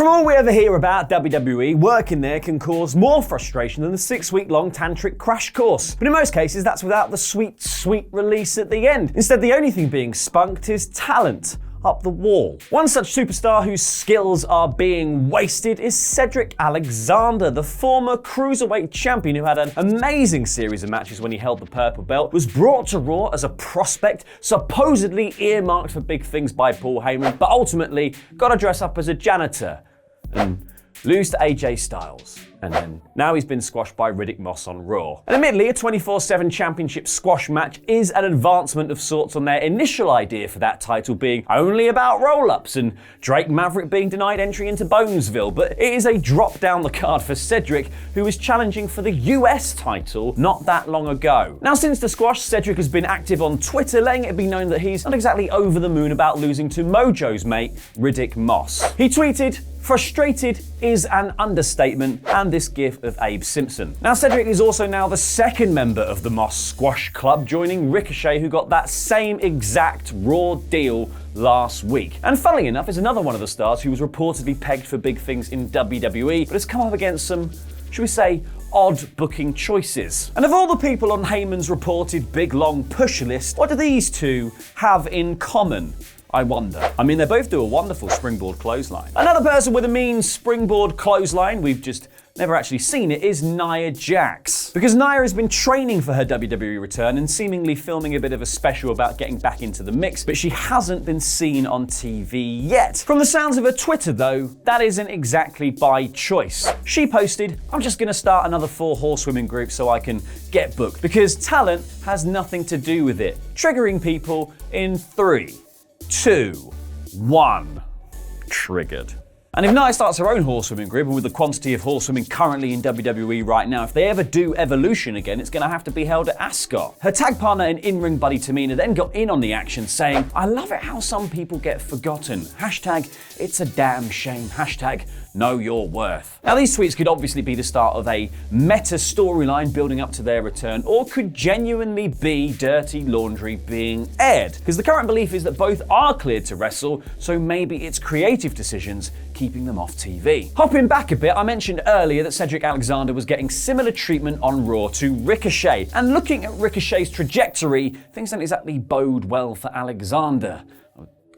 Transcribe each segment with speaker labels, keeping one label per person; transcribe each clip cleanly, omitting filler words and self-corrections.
Speaker 1: From all we ever hear about WWE, working there can cause more frustration than the 6-week-long tantric crash course. But in most cases, that's without the sweet, sweet release at the end. Instead, the only thing being spunked is talent up the wall. One such superstar whose skills are being wasted is Cedric Alexander, the former cruiserweight champion who had an amazing series of matches when he held the purple belt, was brought to Raw as a prospect, supposedly earmarked for big things by Paul Heyman, but ultimately got to dress up as a janitor and lose to AJ Styles. And then now he's been squashed by Riddick Moss on Raw. And admittedly, a 24/7 championship squash match is an advancement of sorts on their initial idea for that title being only about roll-ups and Drake Maverick being denied entry into Bonesville, but it is a drop down the card for Cedric, who was challenging for the US title not that long ago. Now, since the squash, Cedric has been active on Twitter, letting it be known that he's not exactly over the moon about losing to Mojo's mate, Riddick Moss. He tweeted, "Frustrated is an understatement," and this gif of Abe Simpson. Now, Cedric is also now the second member of the Moss Squash Club, joining Ricochet, who got that same exact Raw deal last week. And funnily enough, is another one of the stars who was reportedly pegged for big things in WWE, but has come up against some, should we say, odd booking choices. And of all the people on Heyman's reported big long push list, what do these two have in common? I wonder. I mean, they both do a wonderful springboard clothesline. Another person with a mean springboard clothesline, we've just never actually seen it, is Naiya Jax. Because Naiya has been training for her WWE return and seemingly filming a bit of a special about getting back into the mix, but she hasn't been seen on TV yet. From the sounds of her Twitter though, that isn't exactly by choice. She posted, "I'm just gonna start another 4 horsewomen group so I can get booked," because talent has nothing to do with it. Triggering people in 3, 2, 1. Triggered. And if Naiya starts her own horsewomen group, and with the quantity of horsewomen currently in WWE right now, if they ever do Evolution again, it's going to have to be held at Ascot. Her tag partner and in-ring buddy Tamina then got in on the action, saying, "I love it how some people get forgotten. Hashtag, it's a damn shame. Hashtag, know your worth." Now, these tweets could obviously be the start of a meta storyline building up to their return, or could genuinely be dirty laundry being aired. Because the current belief is that both are cleared to wrestle, so maybe it's creative decisions keeping them off TV. Hopping back a bit, I mentioned earlier that Cedric Alexander was getting similar treatment on Raw to Ricochet. And looking at Ricochet's trajectory, things don't exactly bode well for Alexander.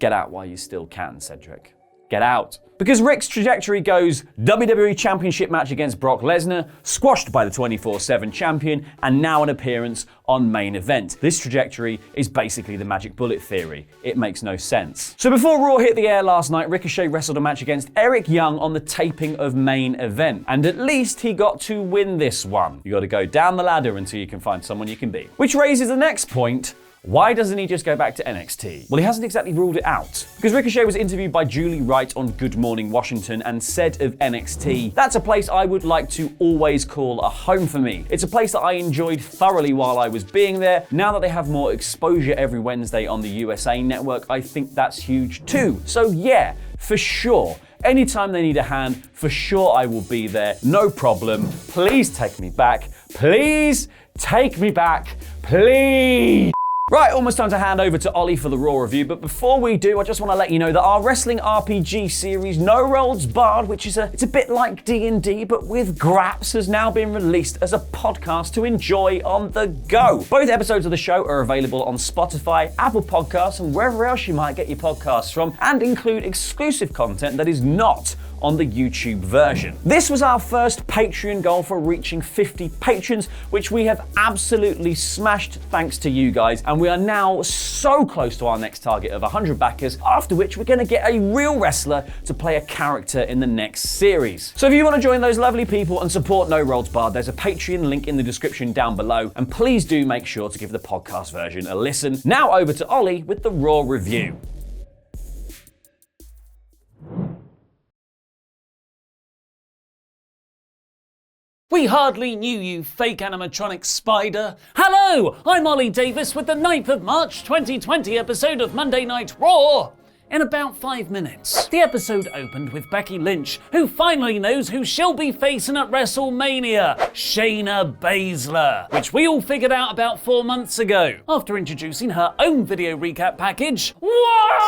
Speaker 1: Get out while you still can, Cedric. Get out. Because Rick's trajectory goes WWE Championship match against Brock Lesnar, squashed by the 24/7 champion, and now an appearance on Main Event. This trajectory is basically the magic bullet theory. It makes no sense. So before Raw hit the air last night, Ricochet wrestled a match against Eric Young on the taping of Main Event. And at least he got to win this one. You gotta go down the ladder until you can find someone you can beat. Which raises the next point. Why doesn't he just go back to NXT? Well, he hasn't exactly ruled it out. Because Ricochet was interviewed by Julie Wright on Good Morning Washington and said of NXT, "That's a place I would like to always call a home for me. It's a place that I enjoyed thoroughly while I was being there. Now that they have more exposure every Wednesday on the USA Network, I think that's huge too." So yeah, for sure. Anytime they need a hand, for sure I will be there. No problem. Please take me back. Please take me back. Please. Right, almost time to hand over to Ollie for the Raw review, but before we do, I just want to let you know that our wrestling RPG series, No Rolls Barred, which is it's a bit like D&D, but with graps, has now been released as a podcast to enjoy on the go. Both episodes of the show are available on Spotify, Apple Podcasts, and wherever else you might get your podcasts from, and include exclusive content that is not on the YouTube version. This was our first Patreon goal for reaching 50 patrons, which we have absolutely smashed thanks to you guys, and we are now so close to our next target of 100 backers, after which we're going to get a real wrestler to play a character in the next series. So if you want to join those lovely people and support No Rolls Barred, there's a Patreon link in the description down below, and please do make sure to give the podcast version a listen. Now over to Ollie with the Raw review.
Speaker 2: We hardly knew you, fake animatronic spider. Hello, I'm Ollie Davis with the 9th of March 2020 episode of Monday Night Raw. In about 5 minutes. The episode opened with Becky Lynch, who finally knows who she'll be facing at WrestleMania, Shayna Baszler, which we all figured out about 4 months ago, after introducing her own video recap package. Why?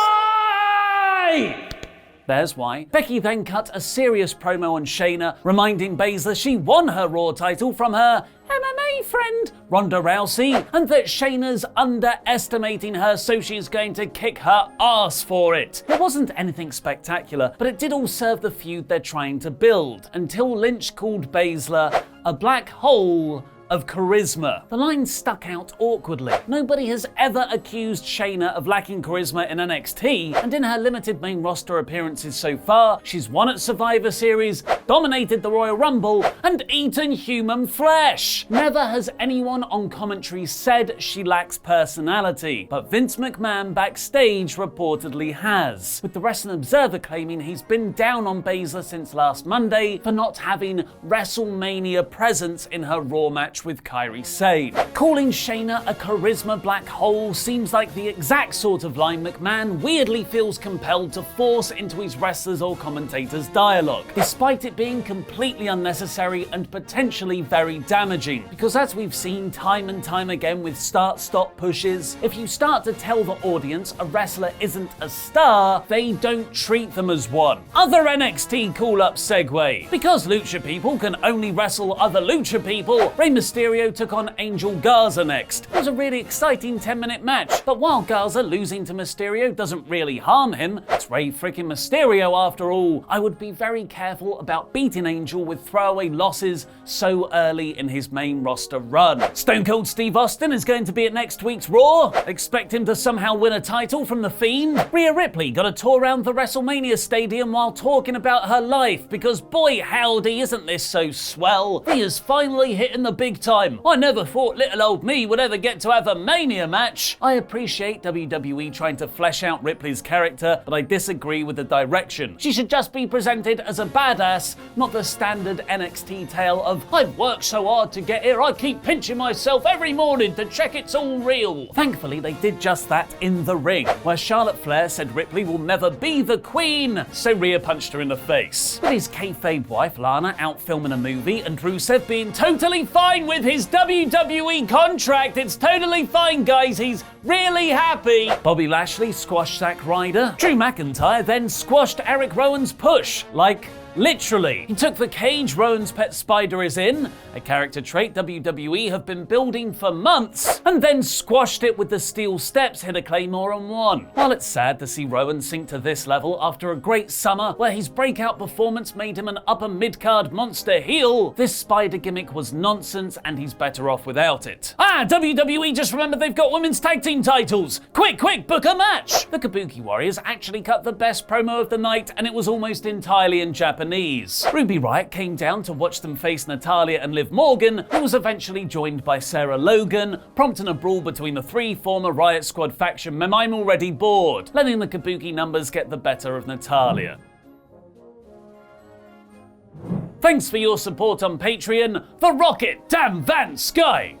Speaker 2: There's why. Becky then cut a serious promo on Shayna, reminding Baszler she won her Raw title from her MMA friend, Ronda Rousey, and that Shayna's underestimating her, so she's going to kick her ass for it. It wasn't anything spectacular, but it did all serve the feud they're trying to build, until Lynch called Baszler a black hole of charisma. The line stuck out awkwardly. Nobody has ever accused Shayna of lacking charisma in NXT, and in her limited main roster appearances so far, she's won at Survivor Series, dominated the Royal Rumble, and eaten human flesh. Never has anyone on commentary said she lacks personality, but Vince McMahon backstage reportedly has, with the Wrestling Observer claiming he's been down on Baszler since last Monday for not having WrestleMania presence in her Raw match with Kairi Sane. Calling Shayna a charisma black hole seems like the exact sort of line McMahon weirdly feels compelled to force into his wrestlers or commentators' dialogue, despite it being completely unnecessary and potentially very damaging. Because as we've seen time and time again with start-stop pushes, if you start to tell the audience a wrestler isn't a star, they don't treat them as one. Other NXT call-up segue. Because Lucha people can only wrestle other Lucha people, Rey Mysterio took on Angel Garza next. It was a really exciting 10-minute match, but while Garza losing to Mysterio doesn't really harm him, it's Rey freaking Mysterio after all, I would be very careful about beating Angel with throwaway losses so early in his main roster run. Stone Cold Steve Austin is going to be at next week's Raw. Expect him to somehow win a title from The Fiend. Rhea Ripley got a tour around the WrestleMania stadium while talking about her life, because boy howdy isn't this so swell. Rhea's finally hitting the big time. I never thought little old me would ever get to have a Mania match. I appreciate WWE trying to flesh out Ripley's character, but I disagree with the direction. She should just be presented as a badass, not the standard NXT tale of I've worked so hard to get here, I keep pinching myself every morning to check it's all real. Thankfully, they did just that in the ring, where Charlotte Flair said Ripley will never be the queen, so Rhea punched her in the face. With his kayfabe wife Lana out filming a movie and Rusev being totally fine with his WWE contract, it's totally fine guys, he's really happy. Bobby Lashley squashed Zack Ryder. Drew McIntyre then squashed Eric Rowan's push, like literally. He took the cage Rowan's pet spider is in, a character trait WWE have been building for months, and then squashed it with the steel steps, hit a claymore and won. While it's sad to see Rowan sink to this level after a great summer where his breakout performance made him an upper mid-card monster heel, this spider gimmick was nonsense and he's better off without it. WWE just remembered they've got women's tag team titles. Quick, book a match! The Kabuki Warriors actually cut the best promo of the night, and it was almost entirely in Japanese. Ruby Riott came down to watch them face Natalya and Liv Morgan, who was eventually joined by Sarah Logan, prompting a brawl between the three former Riott Squad faction. I'm already bored, letting the Kabuki numbers get the better of Natalya. Thanks for your support on Patreon, The Rocket Damn Van Sky.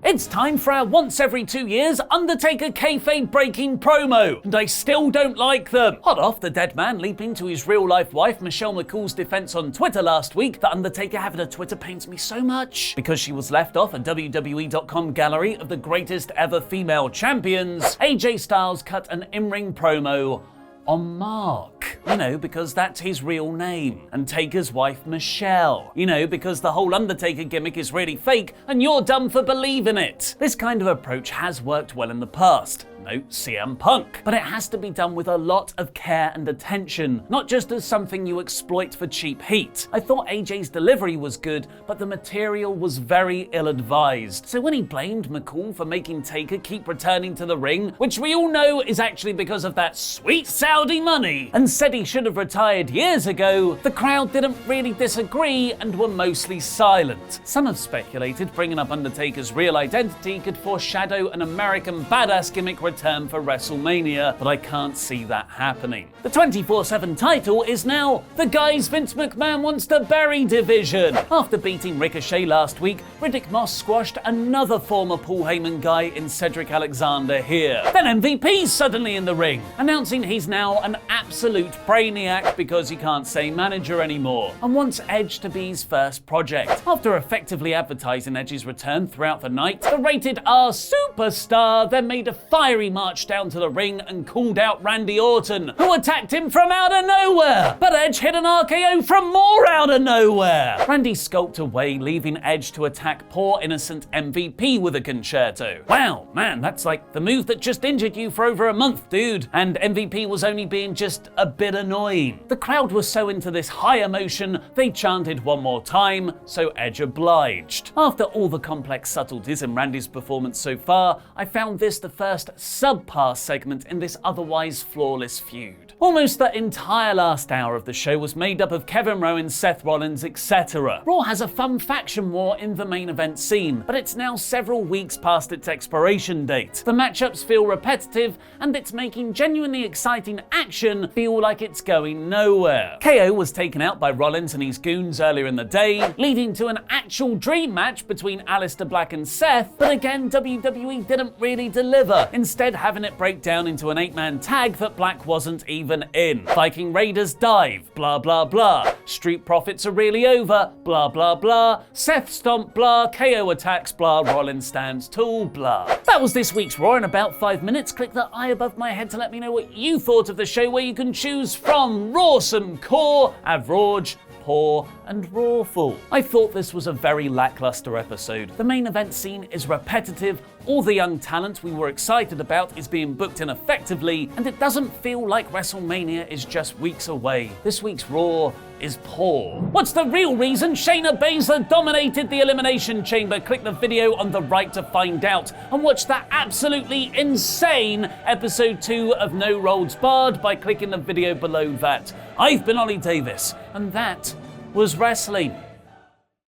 Speaker 2: It's time for our once every 2 years Undertaker kayfabe breaking promo, and I still don't like them. Hot off the dead man leaping to his real life wife Michelle McCool's defense on Twitter last week, the Undertaker having a Twitter pains me so much, because she was left off a WWE.com gallery of the greatest ever female champions. AJ Styles cut an in-ring promo on Mark. You know, because that's his real name. And Taker's wife, Michelle. You know, because the whole Undertaker gimmick is really fake and you're dumb for believing it. This kind of approach has worked well in the past. Note CM Punk. But it has to be done with a lot of care and attention, not just as something you exploit for cheap heat. I thought AJ's delivery was good, but the material was very ill-advised. So when he blamed McCool for making Taker keep returning to the ring, which we all know is actually because of that sweet Saudi money, and said he should have retired years ago, the crowd didn't really disagree and were mostly silent. Some have speculated bringing up Undertaker's real identity could foreshadow an American badass gimmick return for WrestleMania, but I can't see that happening. The 24/7 title is now the guys Vince McMahon wants to bury division. After beating Ricochet last week, Riddick Moss squashed another former Paul Heyman guy in Cedric Alexander here. Then MVP's suddenly in the ring, announcing he's now an absolute brainiac because he can't say manager anymore, and wants Edge to be his first project. After effectively advertising Edge's return throughout the night, the rated R superstar then made a fiery Theory marched down to the ring and called out Randy Orton, who attacked him from out of nowhere. But Edge hit an RKO from more out of nowhere. Randy skulked away, leaving Edge to attack poor innocent MVP with a concerto. Wow, man, that's like the move that just injured you for over a month, dude. And MVP was only being just a bit annoying. The crowd was so into this high emotion, they chanted one more time, so Edge obliged. After all the complex subtleties in Randy's performance so far, I found this the first subpar segment in this otherwise flawless feud. Almost the entire last hour of the show was made up of Kevin Owens, Seth Rollins, etc. Raw has a fun faction war in the main event scene, but it's now several weeks past its expiration date. The matchups feel repetitive, and it's making genuinely exciting action feel like it's going nowhere. KO was taken out by Rollins and his goons earlier in the day, leading to an actual dream match between Aleister Black and Seth, but again, WWE didn't really deliver, instead having it break down into an 8-man tag that Black wasn't even in. Viking Raiders dive, blah blah blah. Street Profits are really over, blah blah blah. Seth stomp, blah. KO attacks, blah. Rollins stands tall, blah. That was this week's Raw in about 5 minutes. Click the eye above my head to let me know what you thought of the show, where you can choose from Rawsome, Core, Average, Poor, and Rawful. I thought this was a very lackluster episode. The main event scene is repetitive, all the young talent we were excited about is being booked in effectively, and it doesn't feel like WrestleMania is just weeks away. This week's Raw is poor. What's the real reason Shayna Baszler dominated the Elimination Chamber? Click the video on the right to find out, and watch that absolutely insane episode 2 of No Holds Barred by clicking the video below that. I've been Ollie Davis, and that was wrestling.